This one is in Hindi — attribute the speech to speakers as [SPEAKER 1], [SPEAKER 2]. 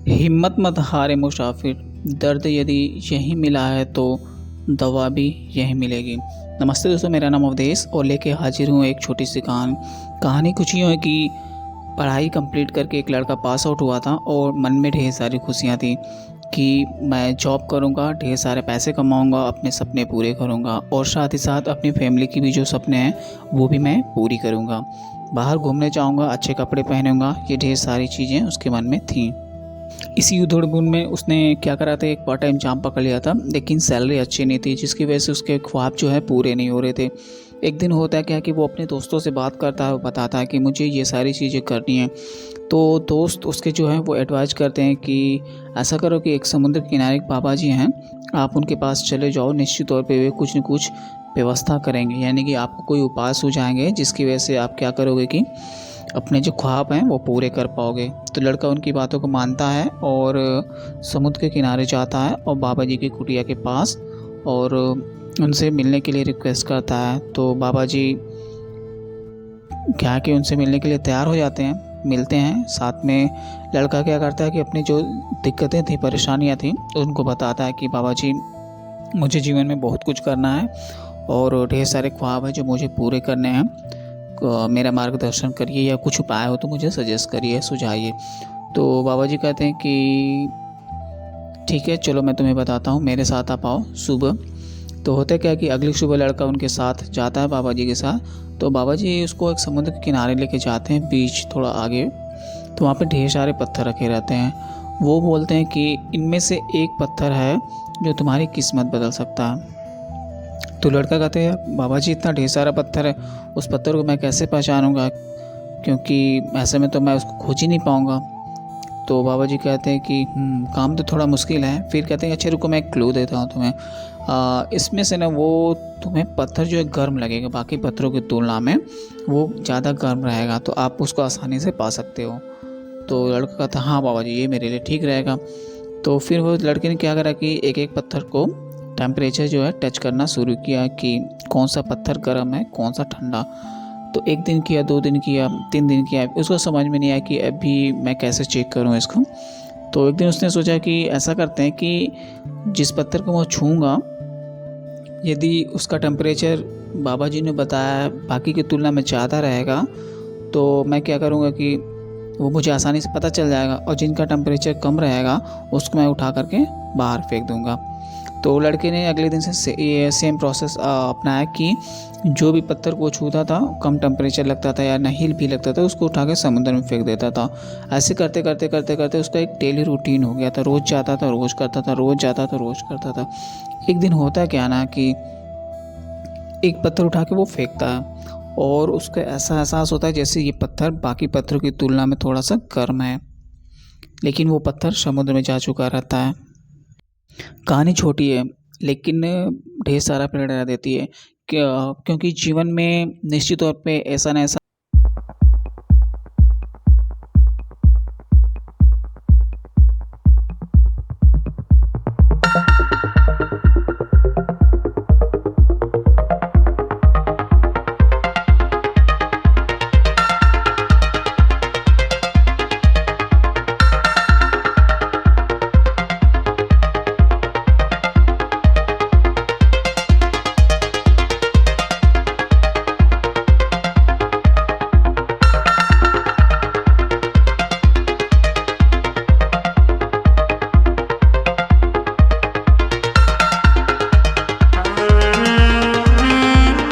[SPEAKER 1] हिम्मत मत हारे मुसाफिर, दर्द यदि यहीं मिला है तो दवा भी यहीं मिलेगी। नमस्ते दोस्तों, मेरा नाम अवधेश और लेके हाजिर हूँ एक छोटी सी कहानी कुछ यूँ है कि पढ़ाई कंप्लीट करके एक लड़का पास आउट हुआ था और मन में ढेर सारी खुशियाँ थी कि मैं जॉब करूँगा, ढेर सारे पैसे कमाऊँगा, अपने सपने पूरे करूँगा और साथ ही साथ अपनी फैमिली की भी जो सपने हैं वो भी मैं पूरी करूँगा। बाहर घूमने जाऊँगा, अच्छे कपड़े पहनूँगा, ये ढेर सारी चीज़ें उसके मन में थीं। इसी उधड़बुन में उसने क्या करा था, एक पार्ट टाइम जॉब पकड़ लिया था, लेकिन सैलरी अच्छी नहीं थी, जिसकी वजह से उसके ख्वाब जो है पूरे नहीं हो रहे थे। एक दिन होता है क्या कि वो अपने दोस्तों से बात करता है, बताता है कि मुझे ये सारी चीज़ें करनी है। तो दोस्त उसके जो हैं वो एडवाइस करते हैं कि ऐसा करो कि एक समुद्र के किनारे एक बाबा जी हैं, आप उनके पास चले जाओ, निश्चित तौर पे वे कुछ न कुछ व्यवस्था करेंगे, यानी कि आपको कोई उपाय सुझाएँगे जिसकी वजह से आप क्या करोगे कि अपने जो ख्वाब हैं वो पूरे कर पाओगे। तो लड़का उनकी बातों को मानता है और समुद्र के किनारे जाता है और बाबा जी की कुटिया के पास और उनसे मिलने के लिए रिक्वेस्ट करता है। तो बाबा जी क्या है कि उनसे मिलने के लिए तैयार हो जाते हैं, मिलते हैं। साथ में लड़का क्या करता है कि अपनी जो दिक्कतें थी, परेशानियाँ थी, उनको बताता है कि बाबा जी मुझे जीवन में बहुत कुछ करना है और ढेर सारे ख्वाब हैं जो मुझे पूरे करने हैं। मेरा मार्गदर्शन करिए या कुछ उपाय हो तो मुझे सजेस्ट करिए, सुझाइए। तो बाबा जी कहते हैं कि ठीक है, चलो मैं तुम्हें बताता हूँ, मेरे साथ आप आओ सुबह। तो होता क्या है कि अगली सुबह लड़का उनके साथ जाता है बाबा जी के साथ। तो बाबा जी उसको एक समुद्र के किनारे लेके जाते हैं, बीच थोड़ा आगे। तो वहाँ पे ढेर सारे पत्थर रखे रहते हैं। वो बोलते हैं कि इनमें से एक पत्थर है जो तुम्हारी किस्मत बदल सकता है। तो लड़का कहते हैं बाबा जी इतना ढेर सारा पत्थर है, उस पत्थर को मैं कैसे पहचानूंगा, क्योंकि ऐसे में तो मैं उसको खोज ही नहीं पाऊंगा। तो बाबा जी कहते हैं कि काम तो थोड़ा मुश्किल है। फिर कहते हैं अच्छा रुको, मैं एक क्लू देता हूँ तुम्हें। इसमें से ना वो तुम्हें पत्थर जो है गर्म लगेगा, बाकी पत्थरों की तुलना में वो ज़्यादा गर्म रहेगा, तो आप उसको आसानी से पा सकते हो। तो लड़का कहता हाँ बाबा जी, ये मेरे लिए ठीक रहेगा। तो फिर वो लड़के ने क्या करा कि एक एक पत्थर को टेम्परेचर जो है टच करना शुरू किया कि कौन सा पत्थर गर्म है, कौन सा ठंडा। तो 1 दिन किया, 2 दिन किया, 3 दिन किया, उसको समझ में नहीं आया कि अभी मैं कैसे चेक करूं इसको। तो एक दिन उसने सोचा कि ऐसा करते हैं कि जिस पत्थर को मैं छूँगा, यदि उसका टेम्परेचर बाबा जी ने बताया बाकी की तुलना में ज़्यादा रहेगा, तो मैं क्या करूँगा कि वो मुझे आसानी से पता चल जाएगा, और जिनका टेम्परेचर कम रहेगा उसको मैं उठा करके बाहर फेंक दूँगा। तो लड़के ने अगले दिन से ये सेम प्रोसेस अपनाया कि जो भी पत्थर को छूता था, कम टेम्परेचर लगता था या नहीं भी लगता था, उसको उठा के समुद्र में फेंक देता था। ऐसे करते करते करते करते उसका एक डेली रूटीन हो गया था। रोज़ जाता था, रोज़ करता था, रोज़ जाता था, रोज़ करता था। एक दिन होता क्या ना कि एक पत्थर उठा के वो फेंकता है और उसको ऐसा एहसास होता है जैसे ये पत्थर बाकी पत्थरों की तुलना में थोड़ा सा गर्म है, लेकिन वो पत्थर समुद्र में जा चुका रहता है। कहानी छोटी है लेकिन ढेर सारा प्रेरणा देती है, क्योंकि जीवन में निश्चित तौर पे ऐसा न ऐसा